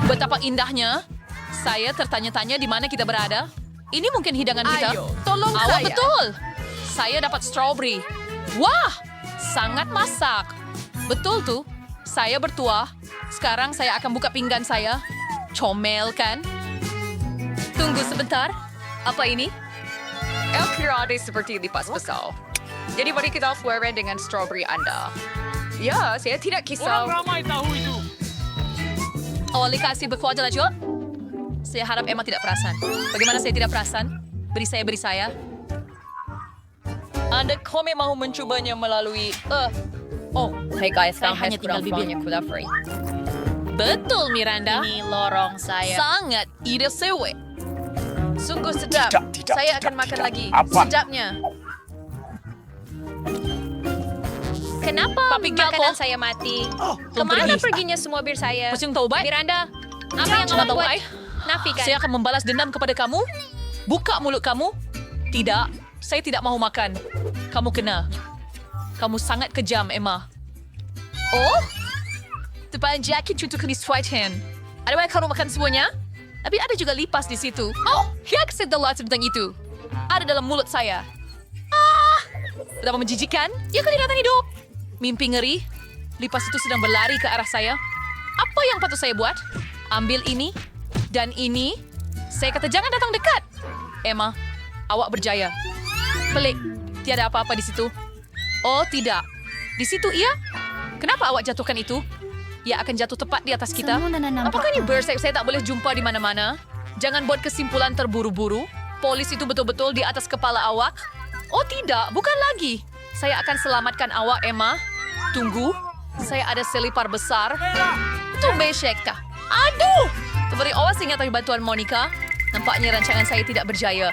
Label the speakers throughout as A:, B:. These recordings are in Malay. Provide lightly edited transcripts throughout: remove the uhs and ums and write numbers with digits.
A: Betapa indahnya. Saya tertanya-tanya di mana kita berada. Ini mungkin hidangan kita.
B: Ayo, tolong
A: Awak
B: saya.
A: betul. Saya dapat strawberry. Wah, sangat masak. Betul tuh. Saya bertuah. Sekarang saya akan buka pinggan saya. Comel kan? Tunggu sebentar. Apa ini?
B: El Pirade seperti lipas besar. Jadi mari kita flare dengan strawberry Anda. Ya, saya tidak kisah.
C: ramai tahu itu.
A: Oli kasih berkuaja lah, Cok. Saya harap Emma tidak perasan. Bagaimana saya tidak perasan? Beri saya. Anda kami mau mencobanya melalui... Oh,
D: Hey guys,
A: Saya
D: sekarang
A: hanya tinggal bibir.
D: kuda free.
A: betul Miranda.
D: Ini lorong saya.
A: Sangat ide sewe. Sungguh sedap.
C: Tidak,
A: Saya akan
C: tidak,
A: makan
C: tidak.
A: lagi.
C: Apa?
A: Sedapnya.
D: Kenapa
A: Papi
D: makanan
A: Gelko.
D: saya mati?
A: Belum
D: Kemana
A: pergi.
D: perginya semua bir saya?
A: Musim taubat.
D: Miranda, apa yang
A: Cuma
D: kamu
A: tahu,
D: buat?
A: ay.
D: Nafikan.
A: Saya akan membalas dendam kepada kamu. Buka mulut kamu. Tidak, saya tidak mau makan. Kamu kena. Kamu sangat kejam, Emma. Oh? Tebalan jaket untuk Chris Whitehan. Ada banyak kamu makan semuanya? Tapi ada juga lipas di situ. Oh, yak setelah tentang itu. Ada dalam mulut saya. Betapa menjijikan. Ya kelihatan hidup. Mimpi ngeri. Lipas itu sedang berlari ke arah saya. Apa yang patut saya buat? Ambil ini dan ini. Saya kata jangan datang dekat. Emma, awak berjaya. Pelik. Tiada apa-apa di situ. Oh, tidak. Di situ iya? Kenapa awak jatuhkan itu? Ia akan jatuh tepat di atas kita. Apakah ini bird saya tak boleh jumpa di mana-mana? Jangan buat kesimpulan terburu-buru. Polis itu betul-betul di atas kepala awak. Oh tidak, bukan lagi. Saya akan selamatkan awak, Emma. Tunggu, saya ada selipar besar. Tumbe Shekta. Aduh! Terberi awas ingat dari bantuan Monica. Nampaknya rancangan saya tidak berjaya.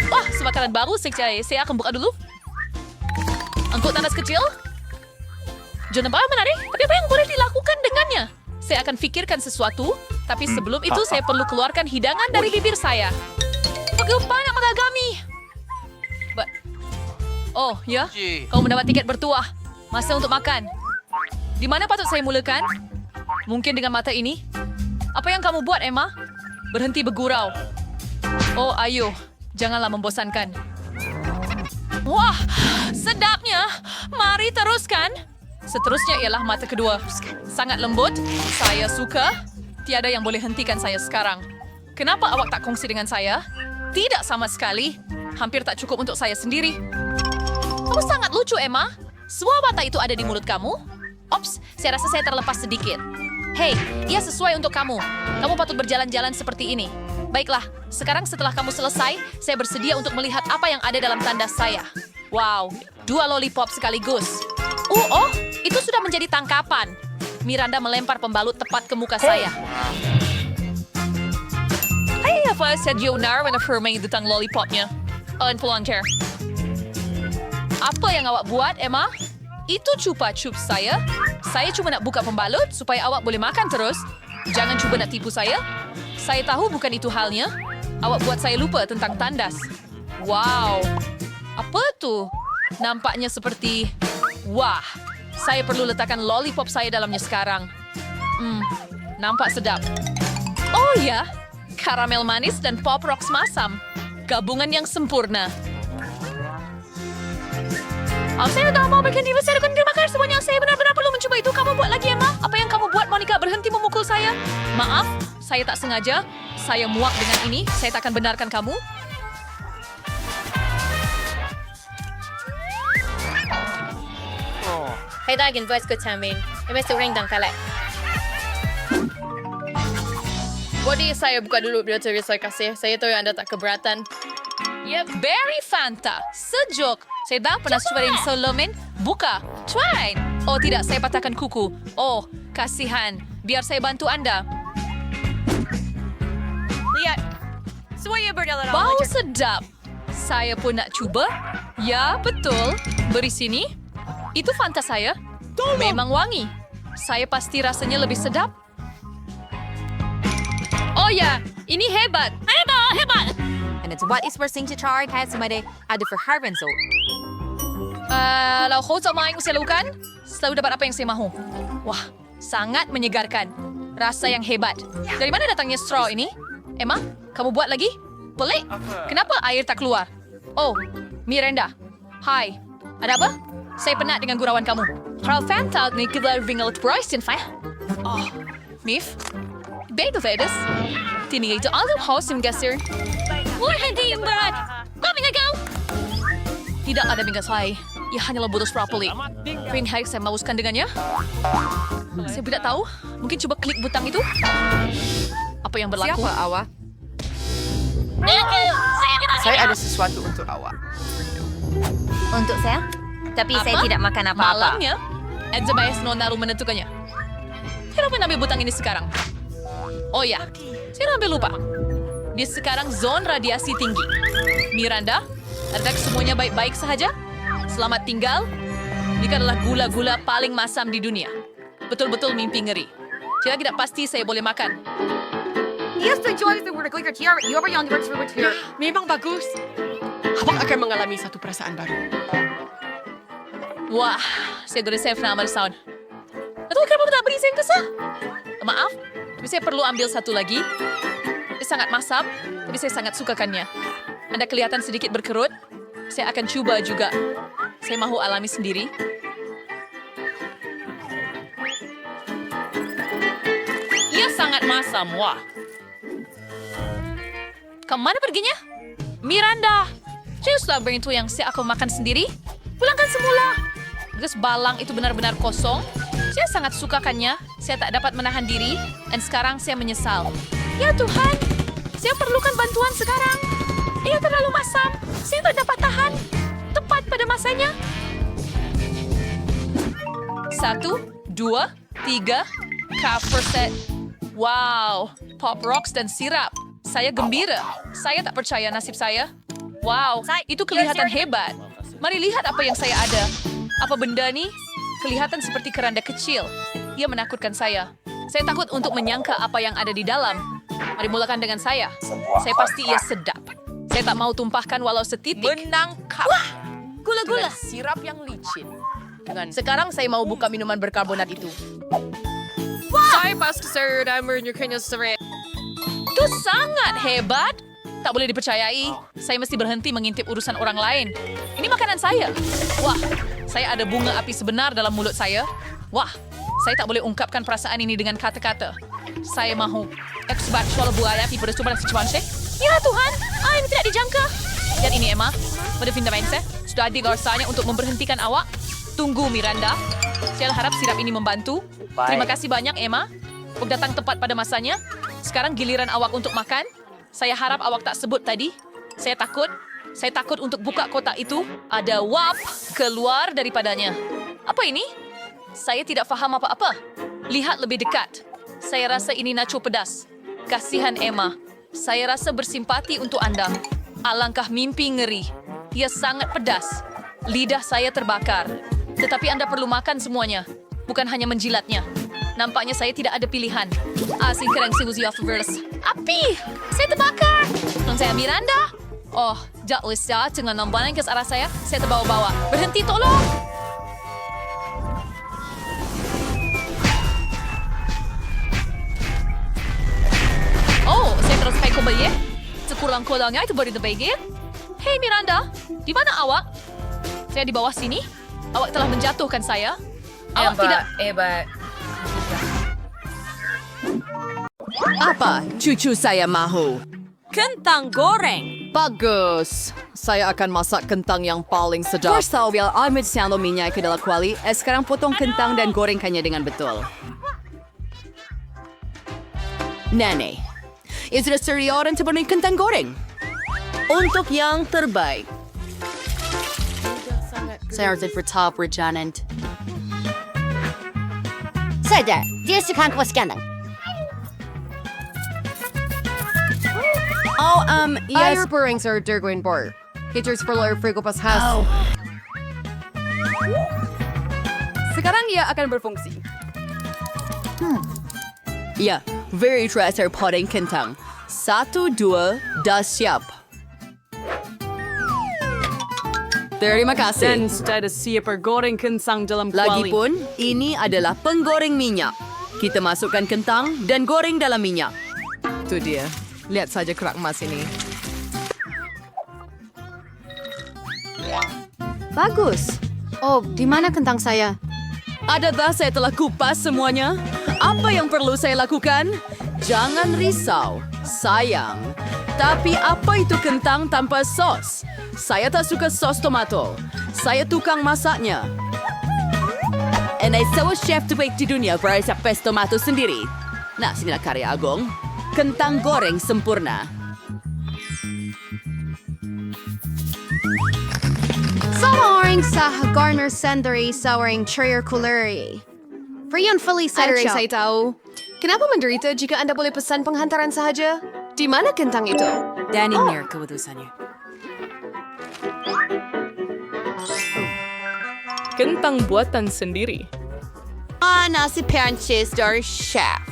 A: Wah, semakanan baru saya akan buka dulu. Angkut nanas kecil. Jangan nampak menarik, tapi apa yang boleh dilakukan dengannya? Saya akan pikirkan sesuatu, tapi sebelum itu saya perlu keluarkan hidangan dari bibir saya. Bagaimana menggagami? Oh, ya? Kau mendapat tiket bertuah. Masa untuk makan. Di mana patut saya mulakan? Mungkin dengan mata ini? Apa yang kamu buat, Emma? Berhenti bergurau. Oh, ayo. Janganlah membosankan. Wah, sedapnya. Mari teruskan. Seterusnya ialah mata kedua. Sangat lembut. Saya suka. Tiada yang boleh hentikan saya sekarang. Kenapa awak tak kongsi dengan saya? Tidak sama sekali. Hampir tak cukup untuk saya sendiri. Kamu sangat lucu, Emma. Semua mata itu ada di mulut kamu. Ops, saya rasa saya terlepas sedikit. Hei, ia sesuai untuk kamu. Kamu patut berjalan-jalan seperti ini. Baiklah, sekarang setelah kamu selesai, saya bersedia untuk melihat apa yang ada dalam tandas saya. Wow, 2 lollipop sekaligus. Oh, itu sudah menjadi tangkapan. Miranda melempar pembalut tepat ke muka saya. Ay, apa Sergio Nar menafirmai tentang lollipopnya? On volunteer. Apa yang awak buat, Emma? Itu chupa chups saya. Saya cuma nak buka pembalut supaya awak boleh makan terus. Jangan cuba nak tipu saya. Saya tahu bukan itu halnya. Awak buat saya lupa tentang tandas. Wow. Apa tu? Nampaknya seperti... Wah. Saya perlu letakkan lollipop saya dalamnya sekarang. Nampak sedap. Oh ya. Karamel manis dan pop rocks masam. Gabungan yang sempurna. Saya tak mau bikin diri saya terima kasih semuanya. Saya benar-benar perlu mencoba itu. Kamu buat lagi, Emma? Apa yang kamu buat, Monica? Berhenti memukul saya. Maaf, saya tak sengaja. Saya muak dengan ini. Saya tak akan benarkan kamu.
D: Hãy ta gìn voice của cha mình. Em sẽ ring đằng lại.
A: Body saya buka dulu biar saya kasih. Saya tahu anda tak keberatan. Yep, berry Fanta. Sejuk. Saya dah pernah coba yang Solomon. Buka. Try. Oh tidak, saya patahkan kuku. Oh, kasihan. Biar saya bantu anda.
D: Lihat. Semuanya berjalan
A: Bau sedap. Saya pun nak cuba. Ya, betul. Beri sini. Itu Fanta saya. Memang wangi. Saya pasti rasanya lebih sedap. Oh ya, ini hebat. Hebat.
E: And it's what is first thing to try kaya sumade ada for Harvin so.
A: Lau kau tak main saya lakukan, selalu dapat apa yang saya mahu. Wah, Sangat menyegarkan. Rasa yang hebat. Dari mana datangnya straw ini? Emma, kamu buat lagi? Pelik. Kenapa air tak keluar? Oh, Miranda. Hai. Ada apa? Saya penat dengan gurauan kamu. Frau Fanta, ni kita ringal Bryson, Fah. Oh, Mif. Beter fedes. Tini itu aldo house yang gasir. Wah, hindi yung berat. Kami kau. Tidak ada bingkas saya. Ia hanyalah bodoh properly. Pin Harry saya mauskan dengannya. Saya tidak tahu. Mungkin coba klik butang itu. Apa yang berlaku?
C: Siapa awak? Saya ada sesuatu untuk awak.
E: Untuk saya? Tapi saya
A: Apa?
E: tidak makan apa-apa.
A: Malangnya, Edza Bayas Nonaru menentukannya. Saya dapat ambil butang ini sekarang. Oh ya, saya hampir lupa. Dia sekarang zon radiasi tinggi. Miranda, adakah semuanya baik-baik sahaja? Selamat tinggal. Ini adalah gula-gula paling masam di dunia. Betul-betul mimpi ngeri. Jika tidak pasti saya boleh makan.
E: Yes, enjoy the word clicker here. You ever young words for here?
C: Memang bagus. Awak akan mengalami satu perasaan baru.
A: Wah, saya sudah save nama sound. Atau kenapa tak beri saya kesah? Maaf, tapi saya perlu ambil satu lagi. Dia sangat masam, tapi saya sangat sukakannya. Anda kelihatan sedikit berkerut. Saya akan coba juga. Saya mahu alami sendiri. Ia sangat masam, wah. Kemana perginya? Miranda, saya sudah berintu yang saya akan makan sendiri. Pulangkan semula. Terus balang itu benar-benar kosong. Saya sangat sukakannya. Saya tak dapat menahan diri. Dan sekarang saya menyesal. Ya Tuhan, saya perlukan bantuan sekarang. Ia terlalu masam. Saya tak dapat tahan. Tepat pada masanya. 1, 2, 3. Cover set. Wow, pop rocks dan sirap. Saya gembira. Saya tak percaya nasib saya. Wow, itu kelihatan hebat. Mari lihat apa yang saya ada. Apa benda ni? Kelihatan seperti keranda kecil. Ia menakutkan saya. Saya takut untuk menyangka apa yang ada di dalam. Mari mulakan dengan saya. Saya pasti ia sedap. Saya tak mau tumpahkan walau setitik.
C: Menangkap.
A: Gula-gula.
C: Dengan sirap yang licin. Dengan
A: Sekarang saya mau buka minuman berkarbonat itu.
C: saya pasti saya sudah menyukainya seret.
A: Itu sangat hebat. Tak boleh dipercayai. Saya mesti berhenti mengintip urusan orang lain. Ini makanan saya. Wah, saya ada bunga api sebenar dalam mulut saya. Wah, saya tak boleh ungkapkan perasaan ini dengan kata-kata. Saya mahu. Aku sebab soal buaya api pada coba secuan saya. Ya Tuhan, ini tidak dijangka. Lihat ini Emma. Pada Findamen saya, sudah adil rasanya untuk memberhentikan awak. Tunggu Miranda. Saya harap sirap ini membantu. Terima kasih banyak Emma. Awak datang tepat pada masanya. Sekarang giliran awak untuk makan. Saya harap awak tak sebut tadi. Saya takut untuk buka kotak itu. Ada wap keluar daripadanya. Apa ini? Saya tidak faham apa-apa. Lihat lebih dekat. Saya rasa ini nacho pedas. Kasihan Emma. Saya rasa bersimpati untuk Anda. Alangkah mimpi ngeri. Ia sangat pedas. Lidah saya terbakar. Tetapi Anda perlu makan semuanya. Bukan hanya menjilatnya. Nampaknya saya tidak ada pilihan. Asing kerang si of verse. Api! Saya terbakar! Non saya Miranda? Oh, jak Lisa dengan nombalan ke arah saya. Saya terbawa-bawa. Berhenti, tolong! Oh, saya terus kayak kembali. Sekurang-kurangnya itu baru terbaik. Hei Miranda, di mana awak? Saya di bawah sini. Awak telah menjatuhkan saya. Awak tidak...
D: Hebat.
F: Apa cucu saya mahu?
D: Kentang goreng.
F: Bagus. Saya akan masak kentang yang paling sedap. First of all, ambil sando minyak ke dalam kuali. Sekarang potong kentang dan gorengkannya dengan betul. Nenek, sudah sedia orang seperti kentang goreng? Untuk yang terbaik. Saya harus bertahap berjalan.
G: Saja, dia suka kewaskan.
F: Oh, yes.
H: Air pering sir Dergwin Bar. Kitchers for lawyer Frigo Pas House. Sekarang ia akan berfungsi.
F: Ya, very treasure potong kentang. 1, 2, dah siap. Terima kasih.
I: Dan sudah siap goreng kentang dalam kuali.
F: Lagipun, ini adalah penggoreng minyak. Kita masukkan kentang dan goreng dalam minyak.
H: Itu dia. Lihat saja kerak emas ini. Bagus. Oh, di mana kentang saya?
F: Adakah saya telah kupas semuanya? Apa yang perlu saya lakukan? Jangan risau, sayang. Tapi apa itu kentang tanpa sos? Saya tak suka sos tomato. Saya tukang masaknya. And I saw a chef terbaik di dunia berasak pes tomato sendiri. Nah, sinilah karya Agong. Kentang goreng sempurna.
H: Sama orang sa garner sandary sa orang chair kulari. Priyan Felice
C: Aray,
H: Archok.
C: saya tahu. Kenapa menderita jika Anda boleh pesan penghantaran sahaja? Di mana kentang itu?
D: Danny Mir keputusannya.
C: Kentang buatan sendiri.
F: Nasi Perancis dari chef.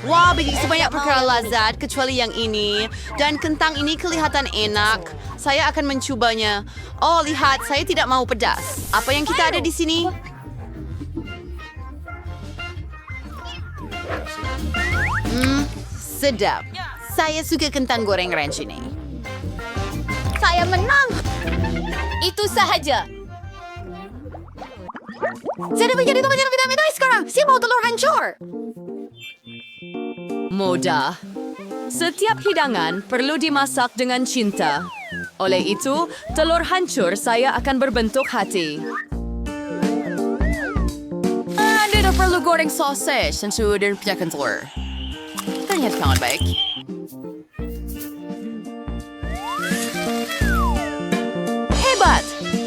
F: Wah, begitu banyak perkara lazat kecuali yang ini. Dan kentang ini kelihatan enak. Saya akan mencobanya. Oh, lihat, saya tidak mau pedas. Apa yang kita ada di sini? Sedap. Saya suka kentang goreng ranch ini.
G: Saya menang. Itu sahaja. Saya dah menjadi teman yang lebih damai sekarang. Saya mau telur hancur.
F: Mudah. Setiap hidangan perlu dimasak dengan cinta. Oleh itu, telur hancur saya akan berbentuk hati. Tidak perlu goreng sausage dan sudah pijakan telur. Ternyata sangat baik. Hebat!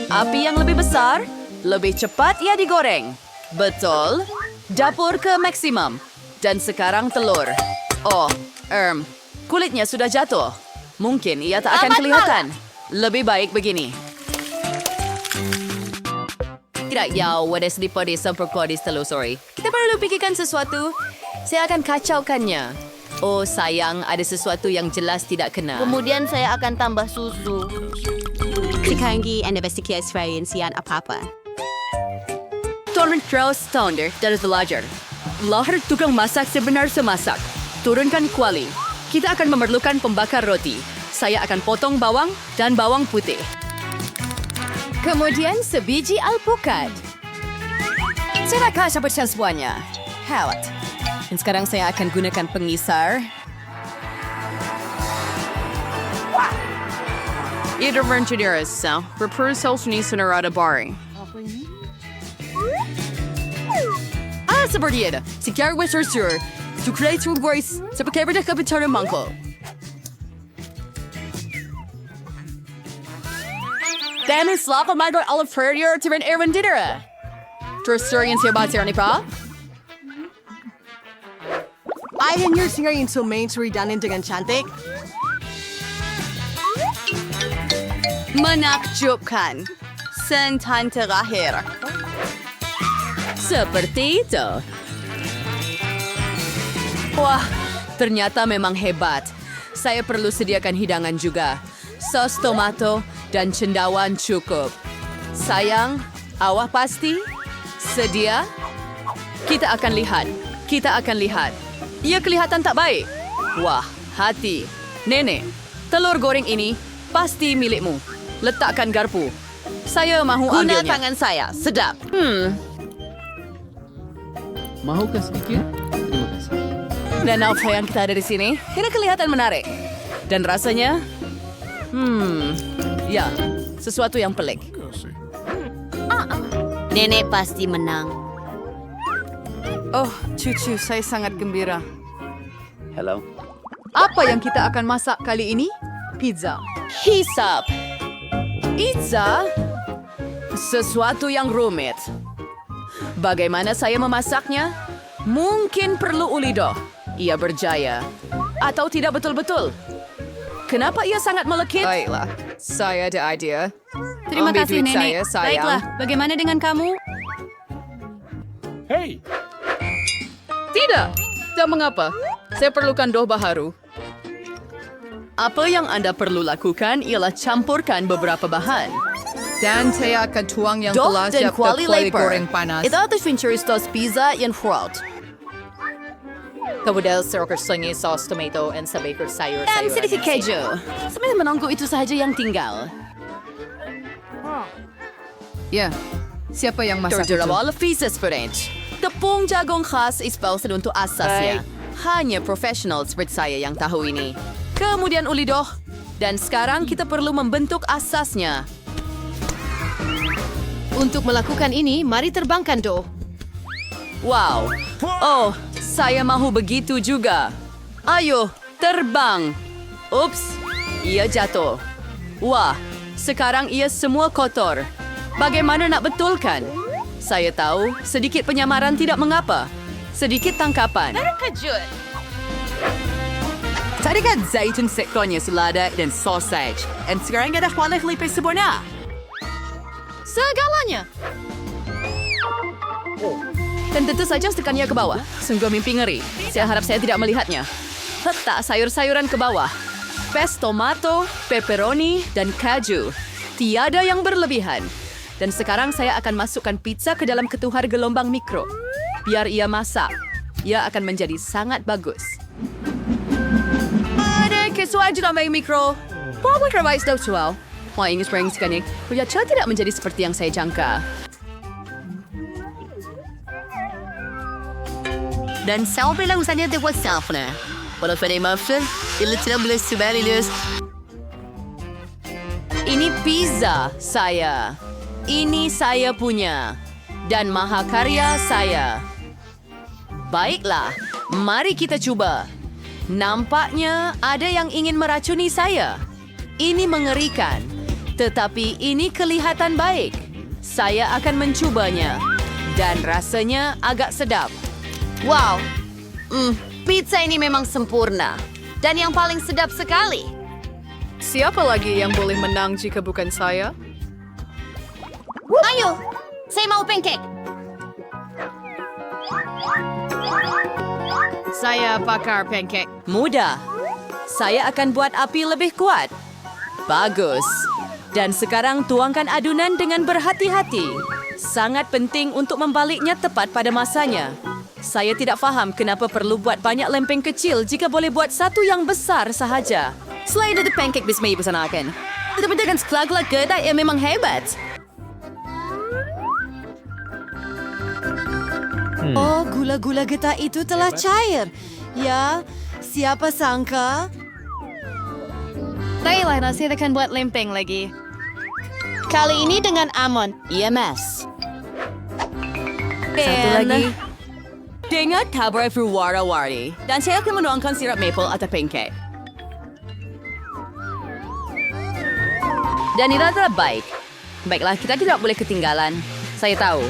F: Api yang lebih besar, lebih cepat ia digoreng. Betul. Dapur ke maksimum. Dan sekarang telur. Oh, kulitnya sudah jatuh. Mungkin ia tak akan kelihatan. Lebih baik begini. Tidak, ya, wadas di pada semperkodis telusuri. Kita perlu pikirkan sesuatu. Saya akan kacaukannya. Oh, sayang, ada sesuatu yang jelas tidak kena.
G: Kemudian saya akan tambah susu.
E: Sekarang investigasian apa-apa.
F: Turun terus standar dari belajar. Lahir tukang masak sebenar semasak. Turunkan kuali. Kita akan memerlukan pembakar roti. Saya akan potong bawang dan bawang putih. Kemudian sebiji alpukat. Saya rasa seperti semuanya. Hawat. Dan sekarang saya akan gunakan pengisar.
H: Ida Rancherias, Repursos ni Sonarada Barring.
F: Seperti itu. Si Garwes Ursur. To create your voice sa pagkaibig na kapitan ng mangko. Dennis Lava Michael Oliver to an Erwin Didera. Trusturian siya ba siya ni pa?
I: Ayan yung singayin sa main suridanin dengan cantik.
F: Menakjubkan. Sentan terakhir. Seperti itu. Wah, ternyata memang hebat. Saya perlu sediakan hidangan juga. Sos tomato dan cendawan cukup. Sayang, awak pasti? Sedia? Kita akan lihat. Kita akan lihat. Ia kelihatan tak baik. Wah, hati. Nenek, telur goreng ini pasti milikmu. Letakkan garpu. Saya mahu ambilnya. Guna tangan saya. Sedap.
J: Mahukah sedikit? Terima kasih.
F: Dan apa yang kita ada di sini? Ini kelihatan menarik. Dan rasanya? Ya, sesuatu yang pelik.
G: Nenek pasti menang.
H: Oh, cucu, saya sangat gembira.
J: Hello.
H: Apa yang kita akan masak kali ini? Pizza.
F: Hisap. Pizza? Sesuatu yang rumit. Bagaimana saya memasaknya? Mungkin perlu ulido. Ia berjaya. Atau tidak betul-betul. Kenapa ia sangat melekit?
H: Baiklah, saya ada idea.
D: Terima
H: Ambil
D: kasih,
H: duit
D: Nenek.
H: saya, sayang.
D: Baiklah, bagaimana dengan kamu?
J: Hey.
H: Tidak. Tak mengapa. Saya perlukan doh baharu.
F: Apa yang Anda perlu lakukan ialah campurkan beberapa bahan.
I: Dan saya akan tuang yang
F: Doh
I: telah
F: dan
I: siap ke
F: kuali
I: kuali
F: leper.
I: goreng panas.
F: Ito atas Venturistos pizza yang fruit.
B: Kemudian serokers sengi sauce tomato and sa baker sayur.
F: Dan sedikit keju. Sebenarnya menunggu itu saja yang tinggal.
I: Ya, siapa yang masak itu?
F: Terjebak pieces French. Tepung jagung khas ispaused untuk asasnya. Hanya profesional seperti saya yang tahu ini. Kemudian uli doh. Dan sekarang kita perlu membentuk asasnya.
C: Untuk melakukan ini, mari terbangkan dough.
F: Wow. Oh, saya mahu begitu juga. Ayo, terbang. Ups, ia jatuh. Wah, sekarang ia semua kotor. Bagaimana nak betulkan? Saya tahu, sedikit penyamaran tidak mengapa. Sedikit tangkapan.
A: Terkejut.
B: Tadi kan zaitun sekonnya selada dan sausage. And sekarang ada kuala kelipis sempurna.
C: Segalanya.
F: Dan tentu saja tekannya ke bawah. Sungguh mimpi ngeri. Saya harap saya tidak melihatnya. Letak sayur-sayuran ke bawah. Pes tomato, pepperoni, dan kaju. Tiada yang berlebihan. Dan sekarang saya akan masukkan pizza ke dalam ketuhar gelombang mikro. Biar ia masak. Ia akan menjadi sangat bagus. Ada kesuai dalam mikro. Bawa kerabais daun suau. Wah, ingin spring sekali. Kuyaca tidak menjadi seperti yang saya jangka.
G: Dan saya bilang usahanya dia buat self na. Walau pada muffin, ia tidak boleh sebalik.
F: Ini pizza saya. Ini saya punya. Dan mahakarya saya. Baiklah, mari kita coba. Nampaknya ada yang ingin meracuni saya. Ini mengerikan. Tetapi ini kelihatan baik. Saya akan mencobanya. Dan rasanya agak sedap.
H: Wow. Pizza ini memang sempurna. Dan yang paling sedap sekali.
C: Siapa lagi yang boleh menang jika bukan saya?
H: Ayo, saya mau pancake.
C: Saya pakar pancake.
F: Mudah. Saya akan buat api lebih kuat. Bagus. Dan sekarang tuangkan adunan dengan berhati-hati. Sangat penting untuk membaliknya tepat pada masanya. Saya tidak faham kenapa perlu buat banyak lempeng kecil jika boleh buat satu yang besar sahaja. Selain itu pancake bisa dipersanakan. Tetapi dengan sekelag-lag gedai yang memang hebat. Oh, gula-gula getah itu telah cair. Ya, siapa sangka?
D: Baiklah, saya akan buat lempeng lagi.
H: Kali ini dengan almond.
F: EMS. Satu lagi. Dengan tabur berwarna-warni. Dan saya akan menuangkan sirap maple atau pancake. Dan ini adalah baik. Baiklah, kita tidak boleh ketinggalan. Saya tahu.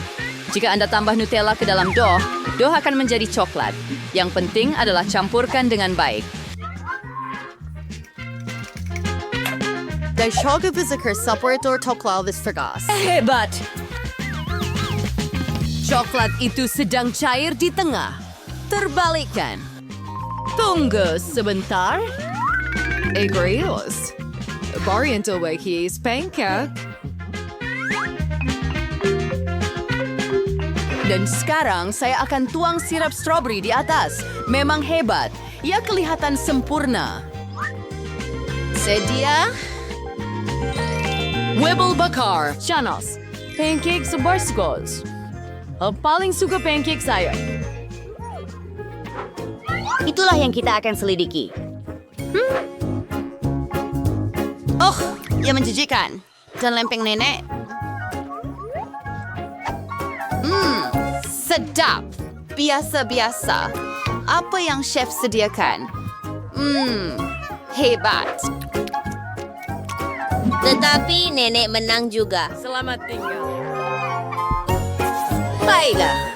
F: Jika Anda tambah Nutella ke dalam dough akan menjadi coklat. Yang penting adalah campurkan dengan baik.
H: Dan shogu fizikar separator toklal visvergas.
F: Hebat! Coklat itu sedang cair di tengah. Terbalikkan. Tunggu sebentar.
C: Egrios. Varianto wakis pancake.
F: Dan sekarang saya akan tuang sirap strawberry di atas. Memang hebat. Ia kelihatan sempurna.
H: Sedia?
F: Wibble bakar. Chanos. Pancake sebarsgos. Paling suka pancake saya.
E: Itulah yang kita akan selidiki.
H: Oh, ia menjijikan. Dan lempeng nenek. Sedap. Biasa-biasa. Apa yang chef sediakan? Hebat.
E: Tetapi nenek menang juga.
F: Selamat tinggal.
H: Baiklah.